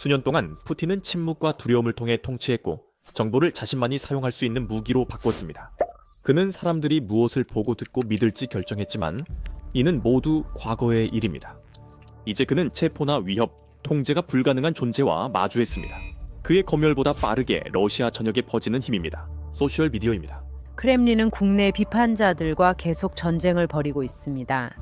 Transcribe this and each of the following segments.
수년 동안 푸틴은 침묵과 두려움을 통해 통치했고 정보를 자신만이 사용할 수 있는 무기로 바꿨습니다. 그는 사람들이 무엇을 보고 듣고 믿을지 결정했지만 이는 모두 과거의 일입니다. 이제 그는 체포나 위협, 통제가 불가능한 존재와 마주했습니다. 그의 검열보다 빠르게 러시아 전역에 퍼지는 힘입니다. 소셜미디어입니다. 크렘린은 국내 비판자들과 계속 전쟁을 벌이고 있습니다.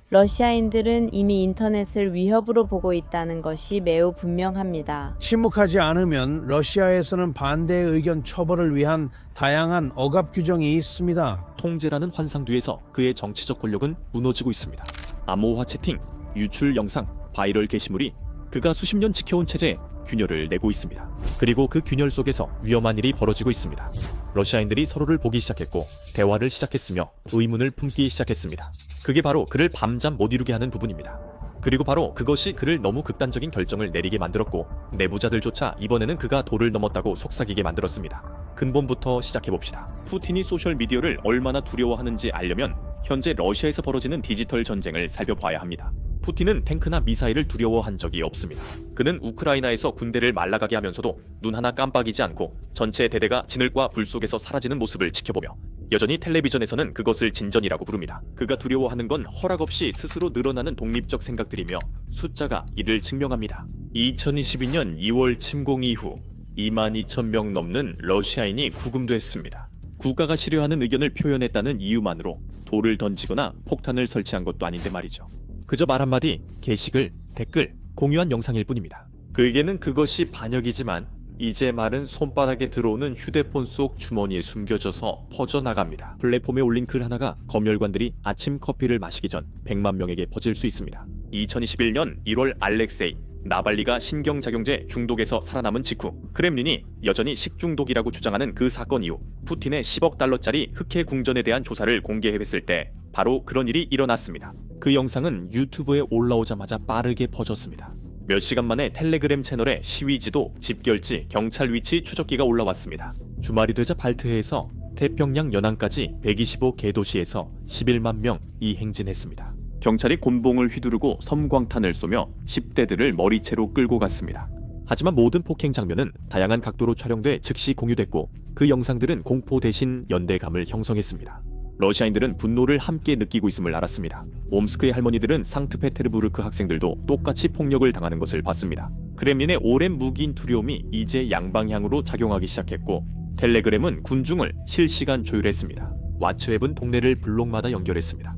러시아인들은 이미 인터넷을 위협으로 보고 있다는 것이 매우 분명합니다. 침묵하지 않으면 러시아에서는 반대 의견 처벌을 위한 다양한 억압 규정이 있습니다. 통제라는 환상 뒤에서 그의 정치적 권력은 무너지고 있습니다. 암호화 채팅, 유출 영상, 바이럴 게시물이 그가 수십 년 지켜온 체제에 균열을 내고 있습니다. 그리고 그 균열 속에서 위험한 일이 벌어지고 있습니다. 러시아인들이 서로를 보기 시작했고 대화를 시작했으며 의문을 품기 시작했습니다. 그게 바로 그를 밤잠 못 이루게 하는 부분입니다. 그리고 바로 그것이 그를 너무 극단적인 결정을 내리게 만들었고 내부자들조차 이번에는 그가 도를 넘었다고 속삭이게 만들었습니다. 근본부터 시작해봅시다. 푸틴이 소셜미디어를 얼마나 두려워하는지 알려면 현재 러시아에서 벌어지는 디지털 전쟁을 살펴봐야 합니다. 푸틴은 탱크나 미사일을 두려워한 적이 없습니다. 그는 우크라이나에서 군대를 말라가게 하면서도 눈 하나 깜빡이지 않고 전체 대대가 진흙과 불 속에서 사라지는 모습을 지켜보며 여전히 텔레비전에서는 그것을 진전이라고 부릅니다. 그가 두려워하는 건 허락 없이 스스로 늘어나는 독립적 생각들이며 숫자가 이를 증명합니다. 2022년 2월 침공 이후 22,000명 넘는 러시아인이 구금됐습니다. 국가가 싫어하는 의견을 표현했다는 이유만으로 돌을 던지거나 폭탄을 설치한 것도 아닌데 말이죠. 그저 말 한마디, 게시글, 댓글, 공유한 영상일 뿐입니다. 그에게는 그것이 반역이지만 이제 말은 손바닥에 들어오는 휴대폰 속 주머니에 숨겨져서 퍼져나갑니다. 플랫폼에 올린 글 하나가 검열관들이 아침 커피를 마시기 전 100만 명에게 퍼질 수 있습니다. 2021년 1월 알렉세이 나발리가 신경작용제 중독에서 살아남은 직후 크렘린이 여전히 식중독이라고 주장하는 그 사건 이후 푸틴의 10억 달러짜리 흑해 궁전에 대한 조사를 공개했을 때 바로 그런 일이 일어났습니다. 그 영상은 유튜브에 올라오자마자 빠르게 퍼졌습니다. 몇 시간 만에 텔레그램 채널에 시위지도, 집결지, 경찰 위치 추적기가 올라왔습니다. 주말이 되자 발트해에서 태평양 연안까지 125개 도시에서 11만 명이 행진했습니다. 경찰이 곤봉을 휘두르고 섬광탄을 쏘며 10대들을 머리채로 끌고 갔습니다. 하지만 모든 폭행 장면은 다양한 각도로 촬영돼 즉시 공유됐고 그 영상들은 공포 대신 연대감을 형성했습니다. 러시아인들은 분노를 함께 느끼고 있음을 알았습니다. 옴스크의 할머니들은 상트페테르부르크 학생들도 똑같이 폭력을 당하는 것을 봤습니다. 크렘린의 오랜 무기인 두려움이 이제 양방향으로 작용하기 시작했고 텔레그램은 군중을 실시간 조율했습니다. 왓츠앱은 동네를 블록마다 연결했습니다.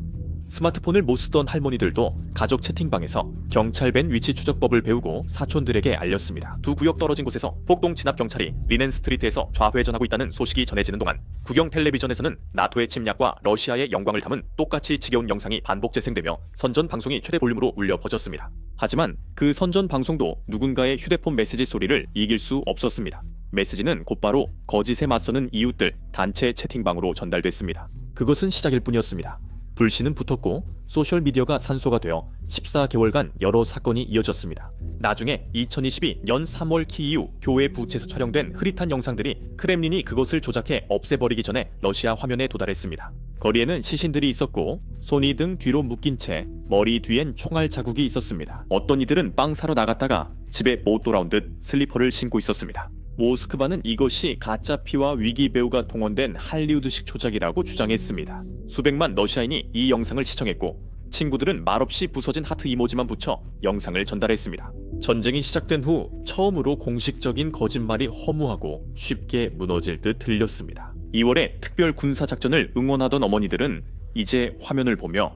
스마트폰을 못 쓰던 할머니들도 가족 채팅방에서 경찰밴 위치 추적법을 배우고 사촌들에게 알렸습니다. 두 구역 떨어진 곳에서 폭동 진압 경찰이 리넨 스트리트에서 좌회전하고 있다는 소식이 전해지는 동안 국영 텔레비전에서는 나토의 침략과 러시아의 영광을 담은 똑같이 지겨운 영상이 반복 재생되며 선전 방송이 최대 볼륨으로 울려 퍼졌습니다. 하지만 그 선전 방송도 누군가의 휴대폰 메시지 소리를 이길 수 없었습니다. 메시지는 곧바로 거짓에 맞서는 이웃들 단체 채팅방으로 전달됐습니다. 그것은 시작일 뿐이었습니다. 불씨는 붙었고 소셜미디어가 산소가 되어 14개월간 여러 사건이 이어졌습니다. 나중에 2022년 3월 키이우 교회 부채에서 촬영된 흐릿한 영상들이 크렘린이 그것을 조작해 없애버리기 전에 러시아 화면에 도달했습니다. 거리에는 시신들이 있었고 손이 등 뒤로 묶인 채 머리 뒤엔 총알 자국이 있었습니다. 어떤 이들은 빵 사러 나갔다가 집에 못 돌아온 듯 슬리퍼를 신고 있었습니다. 모스크바는 이것이 가짜 피와 위기 배우가 동원된 할리우드식 조작이라고 주장했습니다. 수백만 러시아인이 이 영상을 시청했고 친구들은 말없이 부서진 하트 이모지만 붙여 영상을 전달했습니다. 전쟁이 시작된 후 처음으로 공식적인 거짓말이 허무하고 쉽게 무너질 듯 들렸습니다. 2월에 특별 군사작전을 응원하던 어머니들은 이제 화면을 보며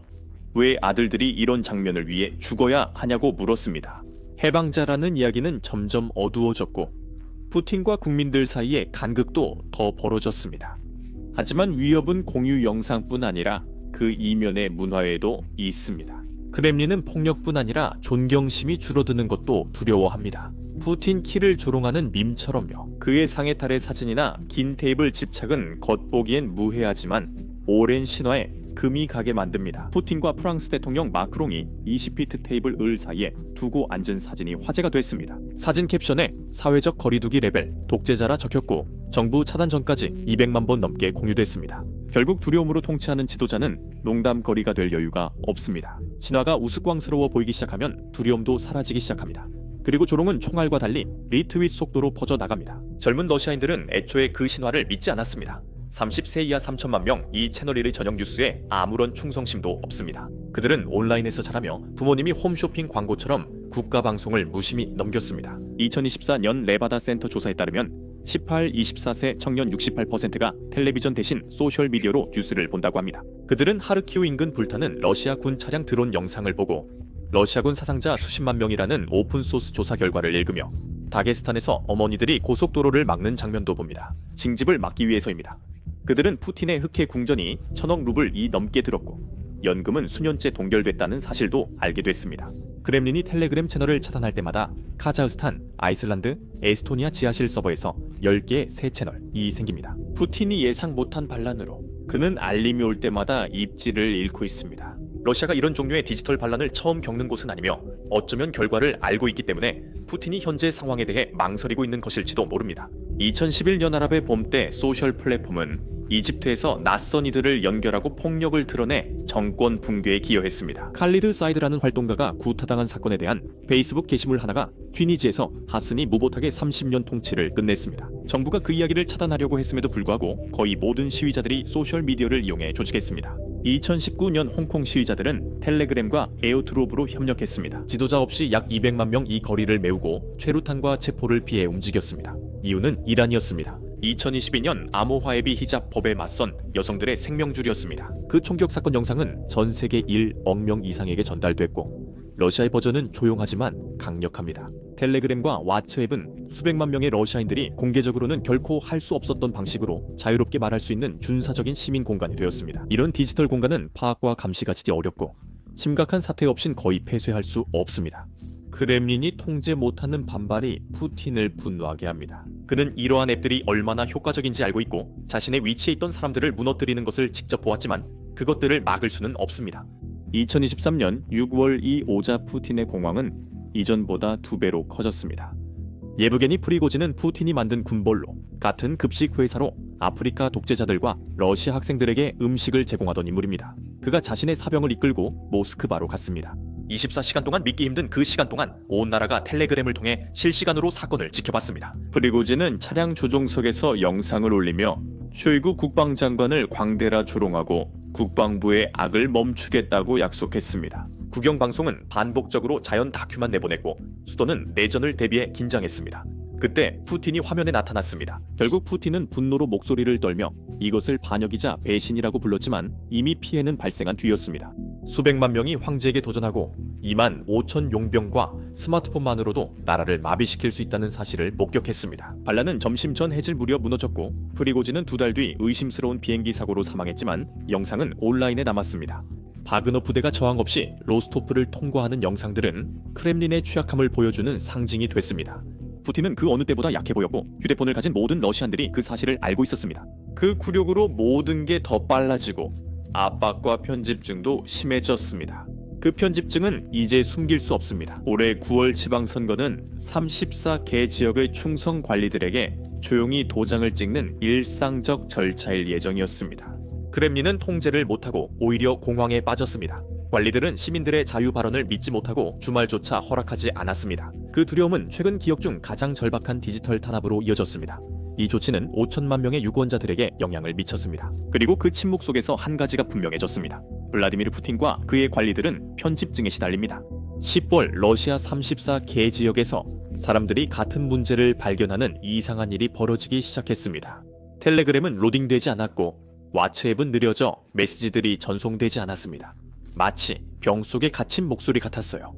왜 아들들이 이런 장면을 위해 죽어야 하냐고 물었습니다. 해방자라는 이야기는 점점 어두워졌고 푸틴과 국민들 사이의 간극도 더 벌어졌습니다. 하지만 위협은 공유 영상뿐 아니라 그 이면의 문화에도 있습니다. 크렘린은 폭력뿐 아니라 존경심이 줄어드는 것도 두려워합니다. 푸틴 키를 조롱하는 밈처럼요. 그의 상해탈의 사진이나 긴 테이블 집착은 겉보기엔 무해하지만 오랜 신화에 금이 가게 만듭니다. 푸틴과 프랑스 대통령 마크롱이 20피트 테이블 을 사이에 두고 앉은 사진이 화제가 됐습니다. 사진 캡션에 사회적 거리두기 레벨 독재자라 적혔고 정부 차단 전까지 200만 번 넘게 공유됐습니다. 결국 두려움으로 통치하는 지도자는 농담거리가 될 여유가 없습니다. 신화가 우스꽝스러워 보이기 시작하면 두려움도 사라지기 시작합니다. 그리고 조롱은 총알과 달리 리트윗 속도로 퍼져나갑니다. 젊은 러시아인들은 애초에 그 신화를 믿지 않았습니다. 30세 이하 3천만 명 이 채널 1의 전형 뉴스에 아무런 충성심도 없습니다. 그들은 온라인에서 자라며 부모님이 홈쇼핑 광고처럼 국가방송을 무심히 넘겼습니다. 2024년 레바다 센터 조사에 따르면 18-24세 청년 68%가 텔레비전 대신 소셜미디어로 뉴스를 본다고 합니다. 그들은 하르키우 인근 불타는 러시아 군 차량 드론 영상을 보고 러시아군 사상자 수십만 명이라는 오픈소스 조사 결과를 읽으며 다게스탄에서 어머니들이 고속도로를 막는 장면도 봅니다. 징집을 막기 위해서입니다. 그들은 푸틴의 흑해 궁전이 1000억 루블이 넘게 들었고 연금은 수년째 동결됐다는 사실도 알게 됐습니다. 크렘린이 텔레그램 채널을 차단할 때마다 카자흐스탄, 아이슬란드, 에스토니아 지하실 서버에서 10개의 새 채널이 생깁니다. 푸틴이 예상 못한 반란으로 그는 알림이 올 때마다 입지를 잃고 있습니다. 러시아가 이런 종류의 디지털 반란을 처음 겪는 곳은 아니며 어쩌면 결과를 알고 있기 때문에 푸틴이 현재 상황에 대해 망설이고 있는 것일지도 모릅니다. 2011년 아랍의 봄 때 소셜 플랫폼은 이집트에서 낯선 이들을 연결하고 폭력을 드러내 정권 붕괴에 기여했습니다. 칼리드 사이드라는 활동가가 구타당한 사건에 대한 페이스북 게시물 하나가 튀니지에서 하슨이 무보하게 30년 통치를 끝냈습니다. 정부가 그 이야기를 차단하려고 했음에도 불구하고 거의 모든 시위자들이 소셜미디어를 이용해 조직했습니다. 2019년 홍콩 시위자들은 텔레그램과 에어드롭으로 협력했습니다. 지도자 없이 약 200만 명 이 거리를 메우고 최루탄과 체포를 피해 움직였습니다. 이유는 이란이었습니다. 2022년 아모하에비 히잡 법에 맞선 여성들의 생명줄이었습니다. 그 총격 사건 영상은 전 세계 1억 명 이상에게 전달됐고 러시아의 버전은 조용하지만 강력합니다. 텔레그램과 왓츠앱은 수백만 명의 러시아인들이 공개적으로는 결코 할 수 없었던 방식으로 자유롭게 말할 수 있는 준사적인 시민 공간이 되었습니다. 이런 디지털 공간은 파악과 감시가 지지 어렵고 심각한 사태 없인 거의 폐쇄할 수 없습니다. 크렘린이 통제 못하는 반발이 푸틴을 분노하게 합니다. 그는 이러한 앱들이 얼마나 효과적인지 알고 있고 자신의 위치에 있던 사람들을 무너뜨리는 것을 직접 보았지만 그것들을 막을 수는 없습니다. 2023년 6월 이 오자 푸틴의 공황은 이전보다 2배로 커졌습니다. 예브게니 프리고진은 푸틴이 만든 군벌로 같은 급식 회사로 아프리카 독재자들과 러시아 학생들에게 음식을 제공하던 인물입니다. 그가 자신의 사병을 이끌고 모스크바로 갔습니다. 24시간 동안 믿기 힘든 그 시간 동안 온 나라가 텔레그램을 통해 실시간으로 사건을 지켜봤습니다. 프리고진은 차량 조종석에서 영상을 올리며 쇼이구 국방장관을 광대라 조롱하고 국방부의 악을 멈추겠다고 약속했습니다. 국영방송은 반복적으로 자연 다큐만 내보냈고 수도는 내전을 대비해 긴장했습니다. 그때 푸틴이 화면에 나타났습니다. 결국 푸틴은 분노로 목소리를 떨며 이것을 반역이자 배신이라고 불렀지만 이미 피해는 발생한 뒤였습니다. 수백만 명이 황제에게 도전하고 2만 5천 용병과 스마트폰만으로도 나라를 마비시킬 수 있다는 사실을 목격했습니다. 반란은 점심 전 해질 무렵 무너졌고 프리고진은 2달 뒤 의심스러운 비행기 사고로 사망했지만 영상은 온라인에 남았습니다. 바그너 부대가 저항 없이 로스토프를 통과하는 영상들은 크렘린의 취약함을 보여주는 상징이 됐습니다. 푸틴은 그 어느 때보다 약해 보였고 휴대폰을 가진 모든 러시안들이 그 사실을 알고 있었습니다. 그 굴욕으로 모든 게 더 빨라지고 압박과 편집증도 심해졌습니다. 그 편집증은 이제 숨길 수 없습니다. 올해 9월 지방선거는 34개 지역의 충성 관리들에게 조용히 도장을 찍는 일상적 절차일 예정이었습니다. 크렘린은 통제를 못하고 오히려 공황에 빠졌습니다. 관리들은 시민들의 자유 발언을 믿지 못하고 주말조차 허락하지 않았습니다. 그 두려움은 최근 기억 중 가장 절박한 디지털 탄압으로 이어졌습니다. 이 조치는 5천만 명의 유권자들에게 영향을 미쳤습니다. 그리고 그 침묵 속에서 한 가지가 분명해졌습니다. 블라디미르 푸틴과 그의 관리들은 편집증에 시달립니다. 10월 러시아 34개 지역에서 사람들이 같은 문제를 발견하는 이상한 일이 벌어지기 시작했습니다. 텔레그램은 로딩되지 않았고 왓츠앱은 느려져 메시지들이 전송되지 않았습니다. 마치 병 속에 갇힌 목소리 같았어요.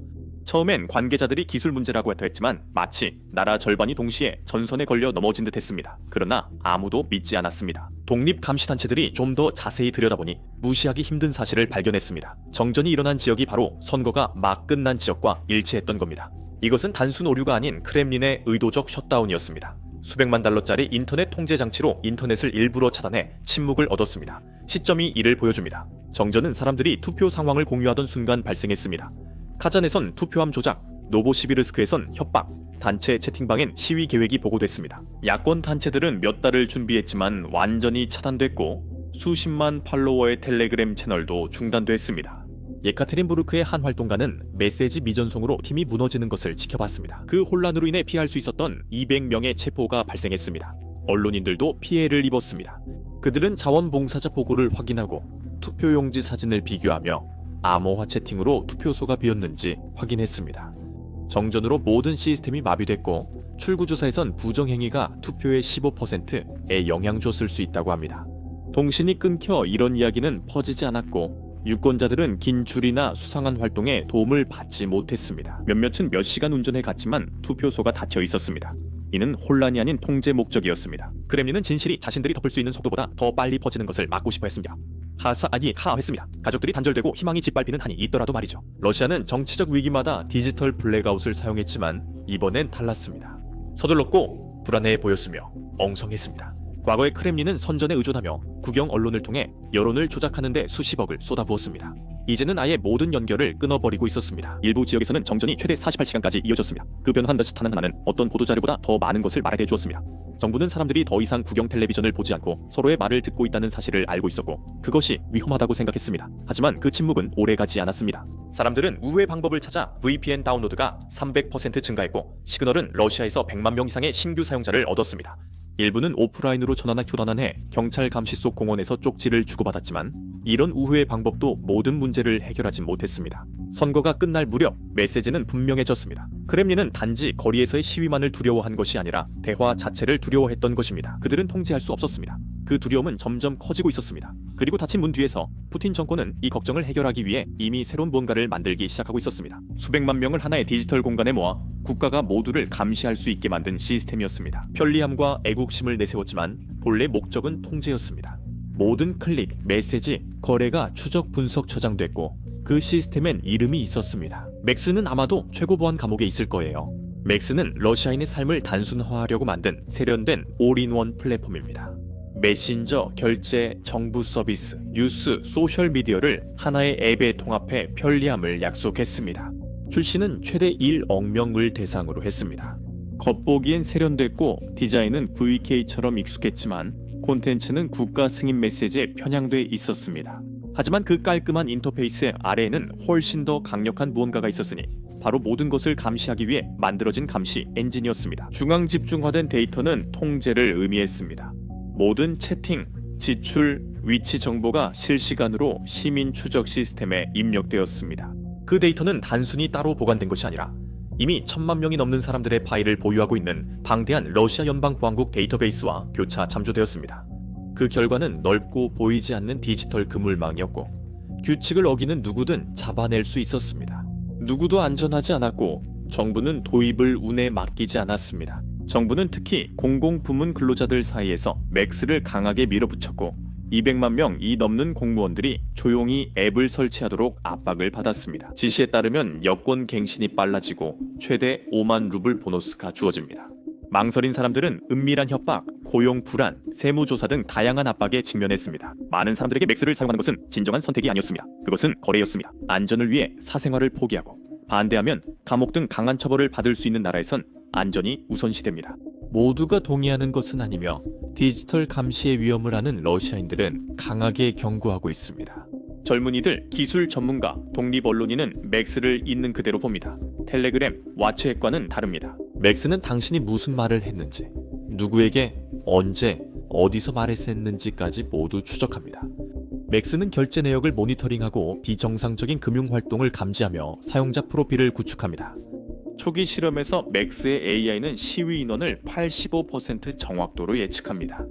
처음엔 관계자들이 기술 문제라고 했지만 마치 나라 절반이 동시에 전선에 걸려 넘어진 듯 했습니다. 그러나 아무도 믿지 않았습니다. 독립감시단체들이 좀 더 자세히 들여다보니 무시하기 힘든 사실을 발견했습니다. 정전이 일어난 지역이 바로 선거가 막 끝난 지역과 일치했던 겁니다. 이것은 단순 오류가 아닌 크렘린의 의도적 셧다운이었습니다. 수백만 달러짜리 인터넷 통제 장치로 인터넷을 일부러 차단해 침묵을 얻었습니다. 시점이 이를 보여줍니다. 정전은 사람들이 투표 상황을 공유하던 순간 발생했습니다. 카잔에선 투표함 조작, 노보시비르스크에선 협박, 단체 채팅방엔 시위 계획이 보고됐습니다. 야권 단체들은 몇 달을 준비했지만 완전히 차단됐고 수십만 팔로워의 텔레그램 채널도 중단됐습니다. 예카테린부르크의 한 활동가는 메시지 미전송으로 팀이 무너지는 것을 지켜봤습니다. 그 혼란으로 인해 피할 수 있었던 200명의 체포가 발생했습니다. 언론인들도 피해를 입었습니다. 그들은 자원봉사자 보고를 확인하고 투표용지 사진을 비교하며 암호화 채팅으로 투표소가 비었는지 확인했습니다. 정전으로 모든 시스템이 마비됐고 출구조사에선 부정행위가 투표의 15%에 영향 줬을 수 있다고 합니다. 통신이 끊겨 이런 이야기는 퍼지지 않았고 유권자들은 긴 줄이나 수상한 활동에 도움을 받지 못했습니다. 몇몇은 몇 시간 운전해 갔지만 투표소가 닫혀 있었습니다. 이는 혼란이 아닌 통제 목적이었습니다. 크렘린은 진실이 자신들이 덮을 수 있는 속도보다 더 빨리 퍼지는 것을 막고 싶어 했습니다. 하했습니다. 가족들이 단절되고 희망이 짓밟히는 한이 있더라도 말이죠. 러시아는 정치적 위기마다 디지털 블랙아웃을 사용했지만 이번엔 달랐습니다. 서둘렀고 불안해 보였으며 엉성했습니다. 과거의 크렘린은 선전에 의존하며 국영 언론을 통해 여론을 조작하는 데 수십억을 쏟아부었습니다. 이제는 아예 모든 연결을 끊어버리고 있었습니다. 일부 지역에서는 정전이 최대 48시간까지 이어졌습니다. 그 변화한 스타는 하나는 어떤 보도자료보다 더 많은 것을 말하게 주었습니다. 정부는 사람들이 더 이상 국영 텔레비전을 보지 않고 서로의 말을 듣고 있다는 사실을 알고 있었고 그것이 위험하다고 생각했습니다. 하지만 그 침묵은 오래가지 않았습니다. 사람들은 우회 방법을 찾아 VPN 다운로드가 300% 증가했고 시그널은 러시아에서 100만 명 이상의 신규 사용자를 얻었습니다. 일부는 오프라인으로 전화나 교환해 경찰 감시 속 공원에서 쪽지를 주고받았지만 이런 우회의 방법도 모든 문제를 해결하지 못했습니다. 선거가 끝날 무렵 메시지는 분명해졌습니다. 크렘린은 단지 거리에서의 시위만을 두려워한 것이 아니라 대화 자체를 두려워했던 것입니다. 그들은 통제할 수 없었습니다. 그 두려움은 점점 커지고 있었습니다. 그리고 닫힌 문 뒤에서 푸틴 정권은 이 걱정을 해결하기 위해 이미 새로운 뭔가를 만들기 시작하고 있었습니다. 수백만 명을 하나의 디지털 공간에 모아 국가가 모두를 감시할 수 있게 만든 시스템이었습니다. 편리함과 애국심을 내세웠지만 본래 목적은 통제였습니다. 모든 클릭, 메시지, 거래가 추적 분석 저장됐고 그 시스템엔 이름이 있었습니다. 맥스는 아마도 최고 보안 감옥에 있을 거예요. 맥스는 러시아인의 삶을 단순화하려고 만든 세련된 올인원 플랫폼입니다. 메신저, 결제, 정부 서비스, 뉴스, 소셜미디어를 하나의 앱에 통합해 편리함을 약속했습니다. 출시는 최대 1억 명을 대상으로 했습니다. 겉보기엔 세련됐고 디자인은 VK처럼 익숙했지만 콘텐츠는 국가 승인 메시지에 편향돼 있었습니다. 하지만 그 깔끔한 인터페이스 아래에는 훨씬 더 강력한 무언가가 있었으니 바로 모든 것을 감시하기 위해 만들어진 감시 엔진이었습니다. 중앙 집중화된 데이터는 통제를 의미했습니다. 모든 채팅, 지출, 위치 정보가 실시간으로 시민 추적 시스템에 입력되었습니다. 그 데이터는 단순히 따로 보관된 것이 아니라 이미 1000만 명이 넘는 사람들의 파일을 보유하고 있는 방대한 러시아 연방보안국 데이터베이스와 교차 잠조되었습니다. 그 결과는 넓고 보이지 않는 디지털 그물망이었고 규칙을 어기는 누구든 잡아낼 수 있었습니다. 누구도 안전하지 않았고 정부는 도입을 운에 맡기지 않았습니다. 정부는 특히 공공부문 근로자들 사이에서 맥스를 강하게 밀어붙였고 200만 명이 넘는 공무원들이 조용히 앱을 설치하도록 압박을 받았습니다. 지시에 따르면 여권 갱신이 빨라지고 최대 5만 루블 보너스가 주어집니다. 망설인 사람들은 은밀한 협박, 고용 불안, 세무조사 등 다양한 압박에 직면했습니다. 많은 사람들에게 맥스를 사용하는 것은 진정한 선택이 아니었습니다. 그것은 거래였습니다. 안전을 위해 사생활을 포기하고 반대하면 감옥 등 강한 처벌을 받을 수 있는 나라에선 안전이 우선시됩니다. 모두가 동의하는 것은 아니며 디지털 감시의 위험을 아는 러시아인들은 강하게 경고하고 있습니다. 젊은이들, 기술 전문가, 독립 언론인은 맥스를 있는 그대로 봅니다. 텔레그램, 왓츠앱과는 다릅니다. 맥스는 당신이 무슨 말을 했는지, 누구에게, 언제, 어디서 말했었는지까지 모두 추적합니다. 맥스는 결제 내역을 모니터링하고 비정상적인 금융 활동을 감지하며 사용자 프로필을 구축합니다. 초기 실험에서 맥스의 AI는 시위 인원을 85% 정확도로 예측합니다.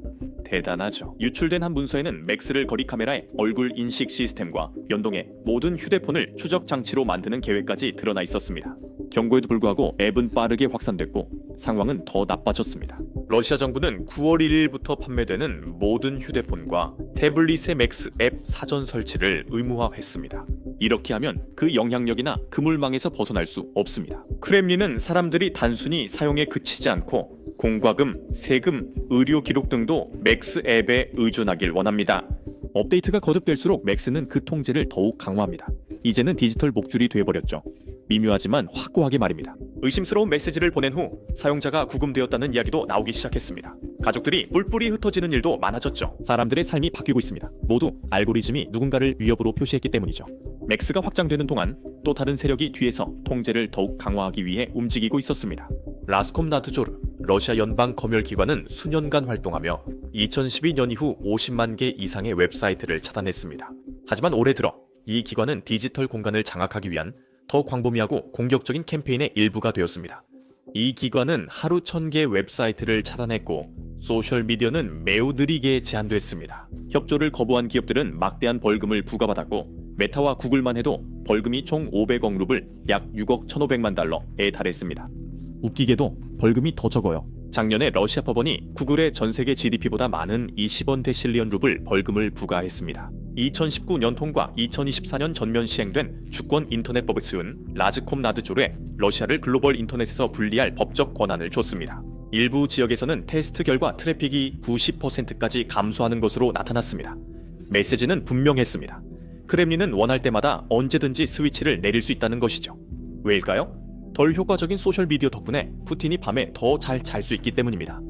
대단하죠. 유출된 한 문서에는 맥스를 거리 카메라의 얼굴 인식 시스템과 연동해 모든 휴대폰을 추적 장치로 만드는 계획까지 드러나 있었습니다. 경고에도 불구하고 앱은 빠르게 확산됐고 상황은 더 나빠졌습니다. 러시아 정부는 9월 1일부터 판매되는 모든 휴대폰과 태블릿의 맥스 앱 사전 설치를 의무화했습니다. 이렇게 하면 그 영향력이나 그물망에서 벗어날 수 없습니다. 크렘린은 사람들이 단순히 사용에 그치지 않고 공과금, 세금, 의료 기록 등도 맥스 앱에 의존하길 원합니다. 업데이트가 거듭될수록 맥스는 그 통제를 더욱 강화합니다. 이제는 디지털 목줄이 되어버렸죠. 미묘하지만 확고하게 말입니다. 의심스러운 메시지를 보낸 후 사용자가 구금되었다는 이야기도 나오기 시작했습니다. 가족들이 뿔뿔이 흩어지는 일도 많아졌죠. 사람들의 삶이 바뀌고 있습니다. 모두 알고리즘이 누군가를 위협으로 표시했기 때문이죠. 맥스가 확장되는 동안 또 다른 세력이 뒤에서 통제를 더욱 강화하기 위해 움직이고 있었습니다. 라스콤나드조르, 러시아 연방 검열기관은 수년간 활동하며 2012년 이후 50만 개 이상의 웹사이트를 차단했습니다. 하지만 올해 들어 이 기관은 디지털 공간을 장악하기 위한 더 광범위하고 공격적인 캠페인의 일부가 되었습니다. 이 기관은 하루 1000개 웹사이트를 차단했고 소셜미디어는 매우 느리게 제한됐습니다. 협조를 거부한 기업들은 막대한 벌금을 부과받았고 메타와 구글만 해도 벌금이 총 500억 루블, 약 6억 1,500만 달러에 달했습니다. 웃기게도 벌금이 더 적어요. 작년에 러시아 법원이 구글의 전세계 GDP보다 많은 20원 데실리언 루블 벌금을 부과했습니다. 2019년통과 2024년 전면 시행된 주권 인터넷법을 쓰은 라즈콤나드조르에 러시아를 글로벌 인터넷에서 분리할 법적 권한을 줬습니다. 일부 지역에서는 테스트 결과 트래픽이 90%까지 감소하는 것으로 나타났습니다. 메시지는 분명했습니다. 크렘린은 원할 때마다 언제든지 스위치를 내릴 수 있다는 것이죠. 왜일까요? 덜 효과적인 소셜미디어 덕분에 푸틴이 밤에 더 잘 잘 수 있기 때문입니다.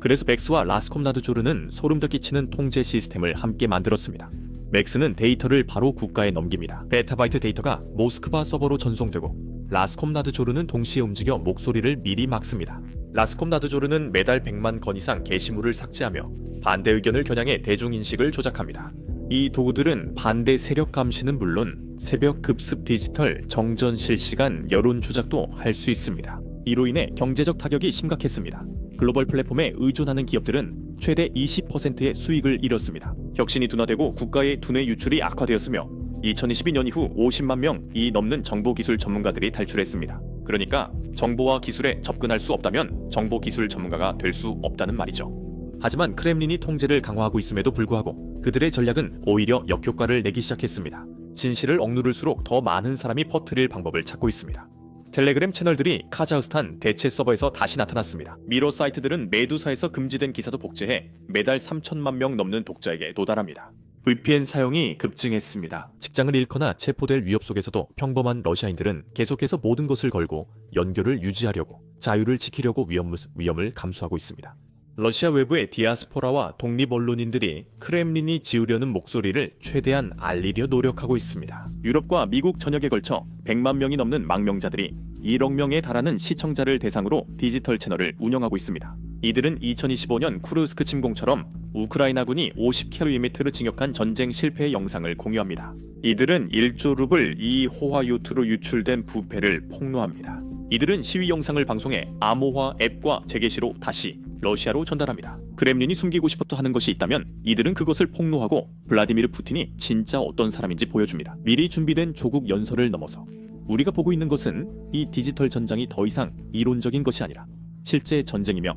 그래서 맥스와 라스콤나드조르는 소름도 끼치는 통제 시스템을 함께 만들었습니다. 맥스는 데이터를 바로 국가에 넘깁니다. 베타바이트 데이터가 모스크바 서버로 전송되고 라스콤나드조르는 동시에 움직여 목소리를 미리 막습니다. 라스콤나드조르는 매달 100만 건 이상 게시물을 삭제하며 반대 의견을 겨냥해 대중인식을 조작합니다. 이 도구들은 반대 세력 감시는 물론 새벽 급습 디지털 정전 실시간 여론 조작도 할 수 있습니다. 이로 인해 경제적 타격이 심각했습니다. 글로벌 플랫폼에 의존하는 기업들은 최대 20%의 수익을 잃었습니다. 혁신이 둔화되고 국가의 두뇌 유출이 악화되었으며 2022년 이후 50만 명이 넘는 정보기술 전문가들이 탈출했습니다. 그러니까 정보와 기술에 접근할 수 없다면 정보기술 전문가가 될 수 없다는 말이죠. 하지만 크렘린이 통제를 강화하고 있음에도 불구하고 그들의 전략은 오히려 역효과를 내기 시작했습니다. 진실을 억누를수록 더 많은 사람이 퍼뜨릴 방법을 찾고 있습니다. 텔레그램 채널들이 카자흐스탄 대체 서버에서 다시 나타났습니다. 미러 사이트들은 메두사에서 금지된 기사도 복제해 매달 3천만 명 넘는 독자에게 도달합니다. VPN 사용이 급증했습니다. 직장을 잃거나 체포될 위협 속에서도 평범한 러시아인들은 계속해서 모든 것을 걸고 연결을 유지하려고 자유를 지키려고 위험을 감수하고 있습니다. 러시아 외부의 디아스포라와 독립 언론인들이 크렘린이 지으려는 목소리를 최대한 알리려 노력하고 있습니다. 유럽과 미국 전역에 걸쳐 100만 명이 넘는 망명자들이 1억 명에 달하는 시청자를 대상으로 디지털 채널을 운영하고 있습니다. 이들은 2025년 쿠르스크 침공처럼 우크라이나군이 50km를 징역한 전쟁 실패의 영상을 공유합니다. 이들은 1조 루블 이 호화유트로 유출된 부패를 폭로합니다. 이들은 시위 영상을 방송해 암호화 앱과 재개시로 다시 러시아로 전달합니다. 크렘린이 숨기고 싶어 하는 것이 있다면 이들은 그것을 폭로하고 블라디미르 푸틴이 진짜 어떤 사람인지 보여줍니다. 미리 준비된 조국 연설을 넘어서 우리가 보고 있는 것은 이 디지털 전장이 더 이상 이론적인 것이 아니라 실제 전쟁이며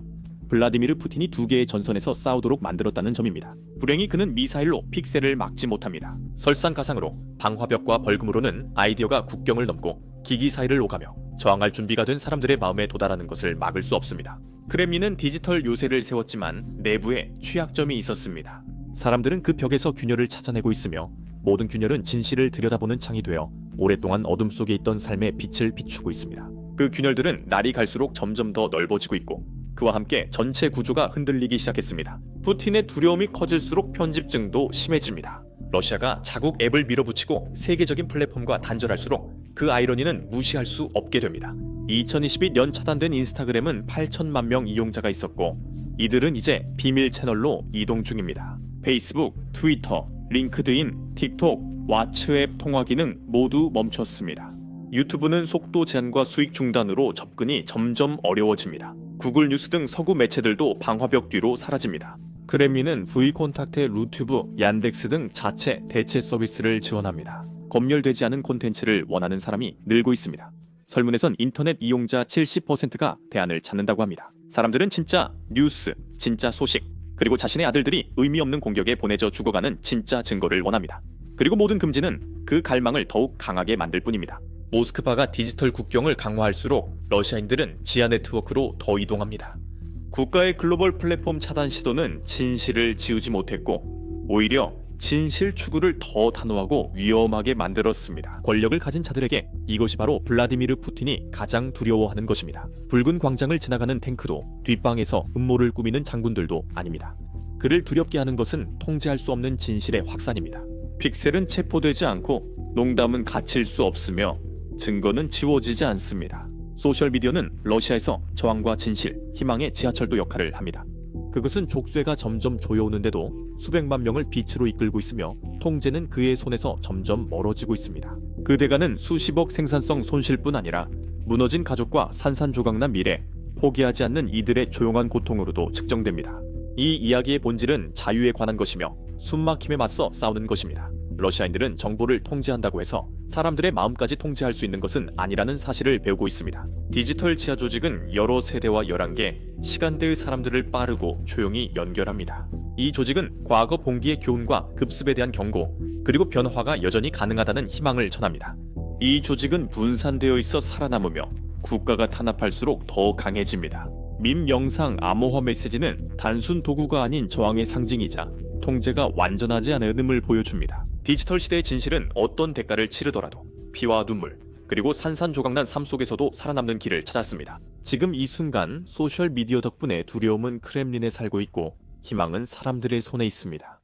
블라디미르 푸틴이 두 개의 전선에서 싸우도록 만들었다는 점입니다. 불행히 그는 미사일로 픽셀을 막지 못합니다. 설상가상으로 방화벽과 벌금으로는 아이디어가 국경을 넘고 기기 사이를 오가며 저항할 준비가 된 사람들의 마음에 도달하는 것을 막을 수 없습니다. 크렘린은 디지털 요새를 세웠지만 내부에 취약점이 있었습니다. 사람들은 그 벽에서 균열을 찾아내고 있으며 모든 균열은 진실을 들여다보는 창이 되어 오랫동안 어둠 속에 있던 삶의 빛을 비추고 있습니다. 그 균열들은 날이 갈수록 점점 더 넓어지고 있고 그와 함께 전체 구조가 흔들리기 시작했습니다. 푸틴의 두려움이 커질수록 편집증도 심해집니다. 러시아가 자국 앱을 밀어붙이고 세계적인 플랫폼과 단절할수록 그 아이러니는 무시할 수 없게 됩니다. 2022년 차단된 인스타그램은 8천만 명 이용자가 있었고 이들은 이제 비밀 채널로 이동 중입니다. 페이스북, 트위터, 링크드인, 틱톡, 왓츠앱 통화 기능 모두 멈췄습니다. 유튜브는 속도 제한과 수익 중단으로 접근이 점점 어려워집니다. 구글 뉴스 등 서구 매체들도 방화벽 뒤로 사라집니다. 크렘린은 V콘탁트, 루튜브, 얀덱스 등 자체 대체 서비스를 지원합니다. 검열되지 않은 콘텐츠를 원하는 사람이 늘고 있습니다. 설문에선 인터넷 이용자 70%가 대안을 찾는다고 합니다. 사람들은 진짜 뉴스, 진짜 소식, 그리고 자신의 아들들이 의미 없는 공격에 보내져 죽어가는 진짜 증거를 원합니다. 그리고 모든 금지는 그 갈망을 더욱 강하게 만들 뿐입니다. 모스크바가 디지털 국경을 강화할수록 러시아인들은 지하 네트워크로 더 이동합니다. 국가의 글로벌 플랫폼 차단 시도는 진실을 지우지 못했고 오히려 진실 추구를 더 단호하고 위험하게 만들었습니다. 권력을 가진 자들에게 이것이 바로 블라디미르 푸틴이 가장 두려워하는 것입니다. 붉은 광장을 지나가는 탱크도 뒷방에서 음모를 꾸미는 장군들도 아닙니다. 그를 두렵게 하는 것은 통제할 수 없는 진실의 확산입니다. 픽셀은 체포되지 않고 농담은 갇힐 수 없으며 증거는 지워지지 않습니다. 소셜미디어는 러시아에서 저항과 진실, 희망의 지하철도 역할을 합니다. 그것은 족쇄가 점점 조여오는데도 수백만 명을 빛으로 이끌고 있으며 통제는 그의 손에서 점점 멀어지고 있습니다. 그 대가는 수십억 생산성 손실뿐 아니라 무너진 가족과 산산조각난 미래, 포기하지 않는 이들의 조용한 고통으로도 측정됩니다. 이 이야기의 본질은 자유에 관한 것이며 숨막힘에 맞서 싸우는 것입니다. 러시아인들은 정보를 통제한다고 해서 사람들의 마음까지 통제할 수 있는 것은 아니라는 사실을 배우고 있습니다. 디지털 지하 조직은 여러 세대와 열한계, 시간대의 사람들을 빠르고 조용히 연결합니다. 이 조직은 과거 봉기의 교훈과 급습에 대한 경고, 그리고 변화가 여전히 가능하다는 희망을 전합니다. 이 조직은 분산되어 있어 살아남으며 국가가 탄압할수록 더 강해집니다. 밈 영상 암호화 메시지는 단순 도구가 아닌 저항의 상징이자 통제가 완전하지 않음을 보여줍니다. 디지털 시대의 진실은 어떤 대가를 치르더라도 피와 눈물, 그리고 산산조각난 삶 속에서도 살아남는 길을 찾았습니다. 지금 이 순간 소셜미디어 덕분에 두려움은 크렘린에 살고 있고 희망은 사람들의 손에 있습니다.